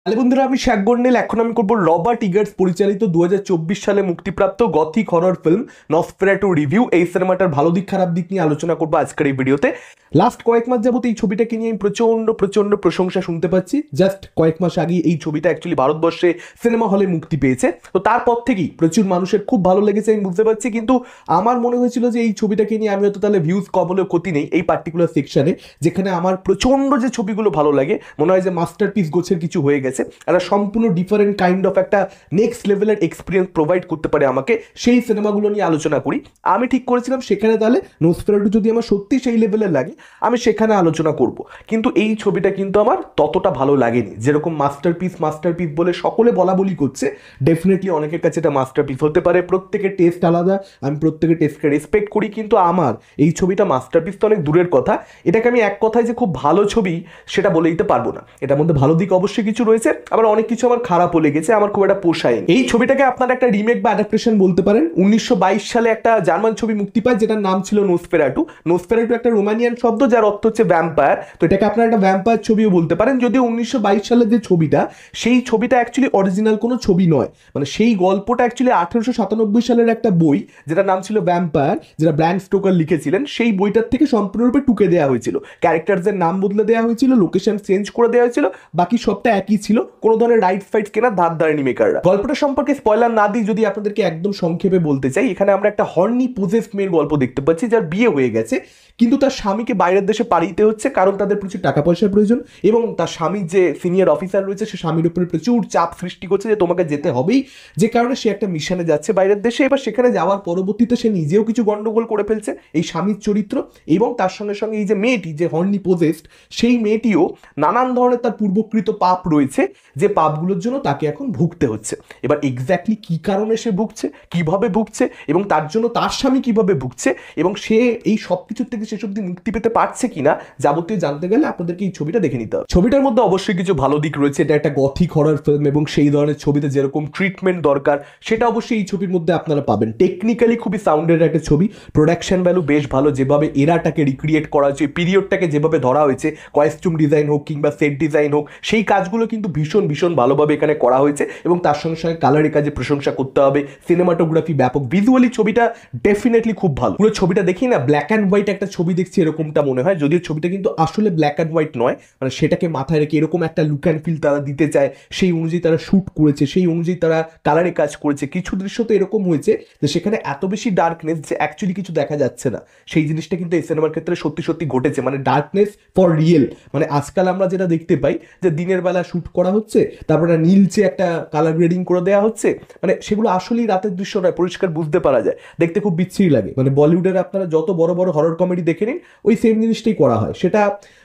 Hello বন্ধুরা, আমি শাক গন্ডেল। এখন আমি করবো রবার্ট ইগার্স পরিচালিত 2024 সালে মুক্তিপ্রাপ্ত গথিক হরর ফিল্ম নসফেরাটু রিভিউ। এই সিনেমাটার ভালো দিক খারাপ দিক নিয়ে আলোচনা করবো আজকের এই ভিডিওতে। লাস্ট কয়েক মাস যাবত এই ছবিটাকে নিয়ে আমি প্রচন্ড প্রচন্ড প্রশংসা শুনতে পাচ্ছি। জাস্ট কয়েক মাস আগে এই ছবিটা অ্যাকচুয়ালি ভারতবর্ষে সিনেমা হলে মুক্তি পেয়েছে, তো তারপর থেকেই প্রচুর মানুষের খুব ভালো লেগেছে আমি বুঝতে পারছি। কিন্তু আমার মনে হয়েছিল যে এই ছবিটাকে নিয়ে আমি হয়তো তাহলে ভিউজ কম হলেও ক্ষতি নেই এই পার্টিকুলার সেকশনে, যেখানে আমার প্রচন্ড যে ছবিগুলো ভালো লাগে মনে হয় যে মাস্টারপিস গোছের কিছু হয়ে গেছে, একটা সম্পূর্ণ ডিফারেন্ট কাইন্ড অফ একটা নেক্সট লেভেলের এক্সপিরিয়েন্স প্রোভাইড করতে পারে আমাকে, সেই সিনেমাগুলো নিয়ে আলোচনা করি। আমি ঠিক করেছিলাম সেখানে তাহলে নসফেরাটু যদি আমার সত্যি সেই লেভেলের লাগে আমি সেখানে আলোচনা করব। কিন্তু এই ছবিটা কিন্তু আমার ততটা ভালো লাগেনি। যেরকম মাস্টারপিস মাস্টারপিস বলে সকলে বলা বলি করছে, ডেফিনেটলি অনেকের কাছে এটা মাস্টারপিস হতে পারে, প্রত্যেকের টেস্ট আলাদা, আমি প্রত্যেকের টেস্টকে রেসপেক্ট করি। কিন্তু আমার এই ছবিটা মাস্টারপিস তো অনেক দূরের কথা, এটাকে আমি এক কথায় যে খুব ভালো ছবি সেটা বলে দিতে পারবো না। এটার মধ্যে ভালো দিক অবশ্যই কিছু রয়েছে, আবার অনেক কিছু আমার খারাপও লেগেছে, আমার খুব একটা পোষায়নি। এই ছবিটাকে আপনারা একটা রিমেক বা অ্যাডাপ্টেশন বলতে পারেন। 1922 সালে একটা জার্মান ছবি মুক্তি পায় যেটার নাম ছিল নোসফেরাটু। নোসফেরাটু একটা রোমানিয়ান শব্দ যার অর্থ হচ্ছে ভ্যাম্পায়ার, তো এটাকে আপনারা একটা ভ্যাম্পায়ার ছবিও বলতে পারেন। যদিও 1922 সালের যে ছবিটা, সেই ছবিটা অ্যাকচুয়ালি অরিজিনাল কোনো ছবি নয়, মানে সেই গল্পটা অ্যাকচুয়ালি 1897 সালের একটা বই যেটার নাম ছিল ভ্যাম্পায়ার, যেটা ব্র্যাম স্টোকার লিখেছিলেন, সেই বইটার থেকে সম্পূর্ণরূপে টুকে দেওয়া হয়েছিল। ক্যারেক্টারদের নাম বদলে দেওয়া হয়েছিল, লোকেশন চেঞ্জ করে দেওয়া হয়েছিল, বাকি সবটা একই ছিল। কোনো ধরনের রাইট ফাইট কেনার ধার ধারেনি মেকাররা। গল্পটা সম্পর্কে স্পয়লার না দিই যদি আপনাদেরকে একদম সংক্ষেপে বলতে চাই, এখানে আমরা একটা হর্নি পোজেসড মেয়ের গল্প দেখতে পাচ্ছি যার বিয়ে হয়ে গেছে, কিন্তু তার স্বামীকে বাইরের দেশে পাড়ি দিতে হচ্ছে কারণ তাদের প্রচুর টাকা পয়সার প্রয়োজন, এবং তার স্বামীর যে সিনিয়র অফিসার রয়েছে সে স্বামীর উপরে প্রচুর চাপ সৃষ্টি করছে যে তোমাকে যেতে হবেই, যে কারণে সে একটা মিশনে যাচ্ছে বাইরের দেশে। এবার সেখানে যাওয়ার পরবর্তীতে সে নিজেও কিছু গন্ডগোল করে ফেলছে এই স্বামীর চরিত্র, এবং তার সঙ্গে সঙ্গে এই যে মেয়েটি যে হর্নি পোজেসড, সেই মেয়েটিও নানান ধরনের তার পূর্বকৃত পাপ রয়েছে, যে পাপগুলোর জন্য তাকে এখন ভুগতে হচ্ছে। এবার এক্স্যাক্টলি কি কারণে সে ভুগছে, কিভাবে ভুগছে, এবং তার জন্য তার স্বামী কিভাবে ভুগছে, এবং সে এই সব কিছুর থেকে শেষ অব্দি মুক্তি পেতে পারছে কিনা, যাবতীয় জানতে গেলে আপনাদেরকে এই ছবিটা দেখে নিতে হবে। ছবিটার মধ্যে অবশ্যই কিছু ভালো দিক রয়েছে, এটা একটা গথিক হরর ফিল্ম এবং সেই ধরনের ছবিতে যেরকম ট্রিটমেন্ট দরকার সেটা অবশ্যই এই ছবির মধ্যে আপনারা পাবেন। টেকনিক্যালি খুবই সাউন্ডের একটা ছবি, প্রোডাকশন ভ্যালু বেশ ভালো, যেভাবে এরাটাকে রিক্রিয়েট করা হয়েছে, পিরিয়ডটাকে যেভাবে ধরা হয়েছে, কস্টিউম ডিজাইন হোক কিংবা সেট ডিজাইন হোক, সেই কাজগুলো কিন্তু ভীষণ ভীষণ ভালোভাবে এখানে করা হয়েছে। এবং তার সঙ্গে সঙ্গে কালারের কাজে প্রশংসা করতে হবে, সিনেমাটোগ্রাফি ব্যাপক, ভিজুয়ালি ছবিটা ডেফিনেটলি খুব ভালো। পুরো ছবিটা দেখি না ব্ল্যাক অ্যান্ড হোয়াইট একটা ছবি দেখছি এরকমটা মনে হয়, যদিও ছবিটা কিন্তু আসলে ব্ল্যাক অ্যান্ড হোয়াইট নয়, মানে সেটাকে মাথায় রেখে এরকম একটা লুক অ্যান্ড ফিল তারা দিতে চায়, সেই অনুযায়ী তারা শ্যুট করেছে, সেই অনুযায়ী তারা কালারে কাজ করেছে। কিছু দৃশ্য তো এরকম হয়েছে যে সেখানে এত বেশি ডার্কনেস যে অ্যাকচুয়ালি কিছু দেখা যাচ্ছে না, সেই জিনিসটা কিন্তু এই সিনেমার ক্ষেত্রে সত্যি সত্যি ঘটেছে, মানে ডার্কনেস ফর রিয়েল। মানে আজকাল আমরা যেটা দেখতে পাই যে দিনের বেলা শ্যুট করা হচ্ছে, তারপরে নীলচে একটা কালার গ্রেডিং করে দেওয়া হচ্ছে, মানে সেগুলো আসলেই রাতের দৃশ্য নয়, পরিষ্কার বুঝতে পারা যায়, দেখতে খুব বিচ্ছিরি লাগে। মানে বলিউডের আপনারা যত বড় বড় হরর কমেডি দেখে নিন, ওই সেম জিনিসটাই করা হয়। সেটা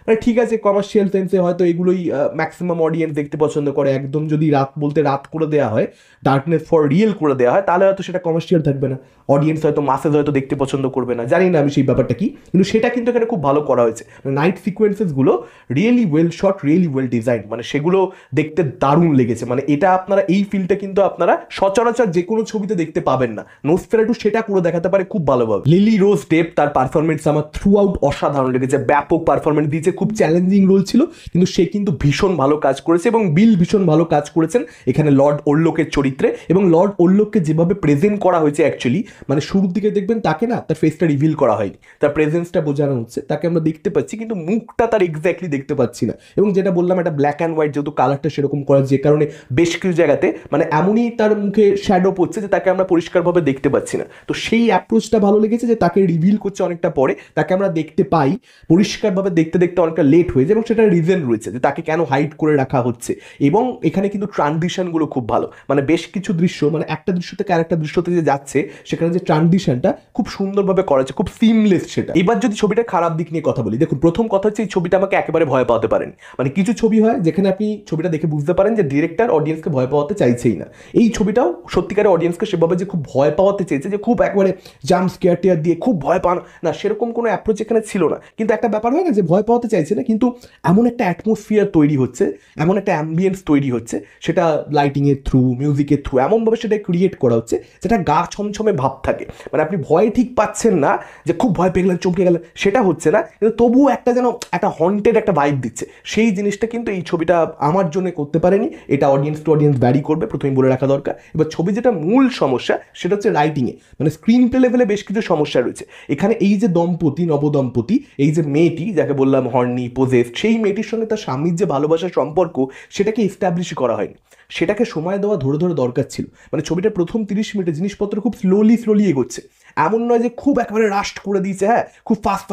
মানে ঠিক আছে, কমার্শিয়াল সেন্সে হয়তো এগুলোই ম্যাক্সিমাম অডিয়েন্স দেখতে পছন্দ করে। একদম যদি রাত বলতে রাত করে দেওয়া হয়, ডার্কনেস ফর রিয়েল করে দেওয়া হয়, তাহলে হয়তো সেটা কমার্শিয়াল থাকবে না, অডিয়েন্স হয়তো মাসেজ হয়তো দেখতে পছন্দ করবে না, জানি না আমি সেই ব্যাপারটা কি, কিন্তু সেটা কিন্তু এখানে খুব ভালো করা হয়েছে। নাইট সিকোয়েন্সেসগুলো really well shot, really well design, মানে সেগুলো দেখতে দারুণ লেগেছে। মানে এটা আপনারা এই ফিলটা কিন্তু আপনারা সচরাচর যে কোনো ছবিতে দেখতে পাবেন না, নোসফেরাটু সেটা করে দেখাতে পারে খুব ভালোভাবে। লিলি রোজ ডেপ, তার পারফরমেন্স আমার থ্রু আউট অসাধারণ লেগেছে, ব্যাপক পারফরমেন্স দিয়েছে, খুব চ্যালেঞ্জিং রোল ছিল কিন্তু সে কিন্তু ভীষণ ভালো কাজ করেছে, এবং বিল ভীষণ ভালো কাজ করেছেন এখানে লর্ড ওরলোকের চরিত্রে। এবং লর্ড ওরলোককে যেভাবে প্রেজেন্ট করা হয়েছে অ্যাকচুয়ালি, মানে শুরুর দিকে দেখবেন তাকে না তার ফেসটা রিভিল করা হয়নি, তার প্রেজেন্সটা বোঝানো হচ্ছে, তাকে আমরা দেখতে পাচ্ছি কিন্তু মুখটা তার এক্স্যাক্টলি দেখতে পাচ্ছি না। এবং যেটা বললাম একটা ব্ল্যাক অ্যান্ড হোয়াইট, যেহেতু কালারটা সেরকম করা, যে কারণে বেশ কিছু জায়গাতে মানে এমনই তার মুখে শ্যাডো পড়ছে যে তাকে আমরা পরিষ্কারভাবে দেখতে পাচ্ছি না। তো সেই অ্যাপ্রোচটা ভালো লেগেছে যে তাকে রিভিল করছে অনেকটা পরে, তাকে আমরা দেখতে পাই পরিষ্কারভাবে, দেখতে দেখতে অনেকটা লেট হয়ে যায়, এবং সেটার রিজন রয়েছে যে তাকে কেন হাইড করে রাখা হচ্ছে। এবং এখানে কিন্তু ট্রানজিশনগুলো খুব ভালো, মানে বেশ কিছু দৃশ্য, মানে একটা দৃশ্য থেকে আরেকটা দৃশ্যতে যে যাচ্ছে সেখানে যে ট্রানজিশনটা খুব সুন্দরভাবে করা হচ্ছে, খুব সিমলেস সেটা। এবার যদি ছবিটার খারাপ দিক নিয়ে কথা বলি, দেখুন প্রথম কথা হচ্ছে এই ছবিটা আমাকে একেবারে ভয় পাওয়াতে পারেনি। মানে কিছু ছবি হয় যেখানে আপনি ছবিটা দেখে বুঝতে পারেন যে ডিরেক্টর অডিয়েন্সকে ভয় পাওয়াতে চাইছেই না, এই ছবিটাও সত্যিকারের অডিয়েন্সকে সেভাবে যে খুব ভয় পাওয়াতে চেয়েছে, যে খুব একবারে জাম্প স্কেয়ার টিয়ার দিয়ে খুব ভয় পান না, সেরকম কোনো অ্যাপ্রোচ এখানে ছিল না। কিন্তু একটা ব্যাপার হয় না যে ভয় পাওয়াতে চাইছে না, কিন্তু এমন একটা অ্যাটমসফিয়ার তৈরি হচ্ছে, এমন একটা অ্যাম্বিয়েন্স তৈরি হচ্ছে, সেটা লাইটিংয়ের থ্রু, মিউজিকের থ্রু এমনভাবে সেটা ক্রিয়েট করা হচ্ছে যেটা গা ছমছমে ভাব থাকে। মানে আপনি ভয় ঠিক পাচ্ছেন না যে খুব ভয় পেয়ে গেলেন, চমকে গেলেন, সেটা হচ্ছে না, কিন্তু তবুও একটা যেন একটা হন্টেড একটা ভাইব দিচ্ছে। সেই জিনিসটা কিন্তু এই ছবিটা আমার জন্য করতে পারেনি। এটা অডিয়েন্স টু অডিয়েন্স ভ্যারি করবে, প্রথমেই বলে রাখা দরকার। এবার ছবি যেটা মূল সমস্যা সেটা হচ্ছে রাইটিংয়ে, মানে স্ক্রিন প্লে লেভেলে বেশ কিছু সমস্যা রয়েছে এখানে। এই যে দম্পতি, নবদম্পতি, এই যে মেয়েটি যাকে বললাম হর্নি পোজেস, সেই মেয়েটির সঙ্গে তার স্বামীর যে ভালোবাসার সম্পর্ক সেটাকে এস্টাবলিশ করা হয়নি, সেটাকে সময় দেওয়া ধরে ধরে দরকার ছিল। মানে ছবিটার প্রথম 30 মিনিটে জিনিসপত্র খুব স্লোলি এগোচ্ছে, এমন নয় যে খুব একেবারে রাস্ট করে দিয়েছে, হ্যাঁ খুব ফাস্ট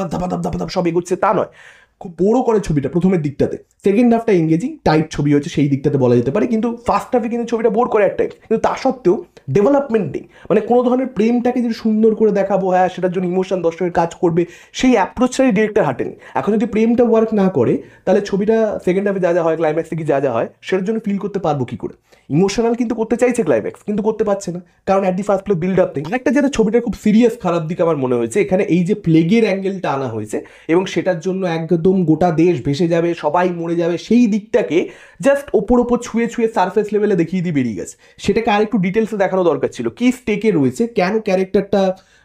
ধাপ সব এগোচ্ছে, তা নয়। খুব বড় করে ছবিটা প্রথমের দিকটাতে, সেকেন্ড হাফটা এঙ্গেজিং টাইট ছবি হচ্ছে সেই দিকটাতে বলা যেতে পারে, কিন্তু ফার্স্ট হাফে কিন্তু ছবিটা বোর করে এক টাইম। কিন্তু তা সত্ত্বেও ডেভেলপমেন্ট নেই, মানে কোনো ধরনের প্রেমটাকে যদি সুন্দর করে দেখাবো, হ্যাঁ সেটার জন্য ইমোশন দর্শকের কাজ করবে, সেই অ্যাপ্রোচটাই ডিরেক্টর হাঁটেনি। এখন যদি প্রেমটা ওয়ার্ক না করে তাহলে ছবিটা সেকেন্ড হাফে যা যা হয়, ক্লাইম্যাক্সে কি যা যা হয়, সেটার জন্য ফিল করতে পারবো কি করে? ইমোশনাল কিন্তু করতে চাইছে ক্লাইম্যাক্স, কিন্তু করতে পারছে না, কারণ at the first play build up নেই। একটা যেটা ছবিটার খুব সিরিয়াস খারাপ দিক আমার মনে হয়েছে, এখানে এই যে প্লেগের অ্যাঙ্গেলটা আনা হয়েছে এবং সেটার জন্য একদম গোটা দেশ ভেসে যাবে, সবাই মরে যাবে, সেই দিকটাকে জাস্ট ওপর ছুঁয়ে সারফেস লেভেলে দেখিয়ে দিয়ে বেরিয়ে গেছে। সেটাকে আরেকটু ডিটেলসে দেখানো দরকার ছিল, কি স্টেকে রয়েছে, কেন ক্যারেক্টারটা,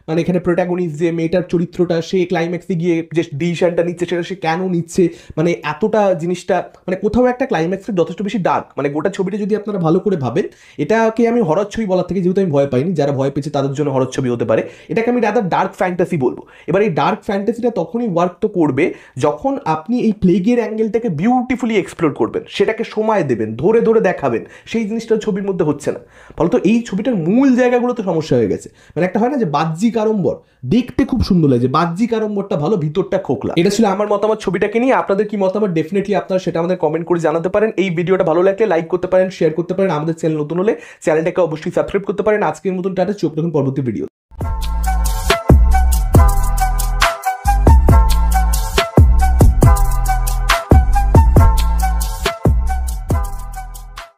মানে এখানে প্রোটাগনিস্ট যে মেয়েটার চরিত্রটা, সে ক্লাইম্যাক্সে গিয়ে যে ডিসিশনটা নিচ্ছে সেটা সে কেন নিচ্ছে, মানে এতটা জিনিসটা, মানে কোথাও একটা ক্লাইম্যাক্সের যথেষ্ট বেশি ডার্ক। মানে গোটা ছবিটা যদি আপনারা ভালো করে ভাবেন, এটাকে আমি হরর ছবি বলার থেকে, যেহেতু আমি ভয় পাইনি, যারা ভয় পেয়েছে তাদের জন্য হরর ছবি হতে পারে, এটাকে আমি রাদার ডার্ক ফ্যান্টাসি বলবো। এবার এই ডার্ক ফ্যান্টাসিটা তখনই ওয়ার্ক তো করবে যখন আপনি এই প্লেগের অ্যাঙ্গেলটাকে বিউটিফুলি এক্সপ্লোর করবেন, সেটাকে সময় দেবেন, ধরে ধরে দেখাবেন, সেই জিনিসটা ছবির মধ্যে হচ্ছে না। ফলত এই ছবিটার মূল জায়গাগুলোতে সমস্যা হয়ে গেছে। মানে একটা হয় না যে বাহ্যিক আড়ম্বর দেখতে খুব সুন্দর লাগে, বাহ্যিক আড়ম্বরটা ভালো, ভিতরটা খোকলা। এটা ছিল আমার মতামত ছবিটাকে নিয়ে। আপনাদের কি মতামত ডেফিনেটলি আপনারা সেটা আমাদের কমেন্ট করে জানাতে পারেন। এই ভিডিওটা ভালো লাগলে লাইক করতে পারেন, শেয়ার করতে পারেন, আমাদের চ্যানেল নতুন হলে চ্যানেলটাকে অবশ্যই সাবস্ক্রাইব করতে পারেন। আজকের মতন টাটা, চোখ রাখুন পরবর্তী ভিডিও।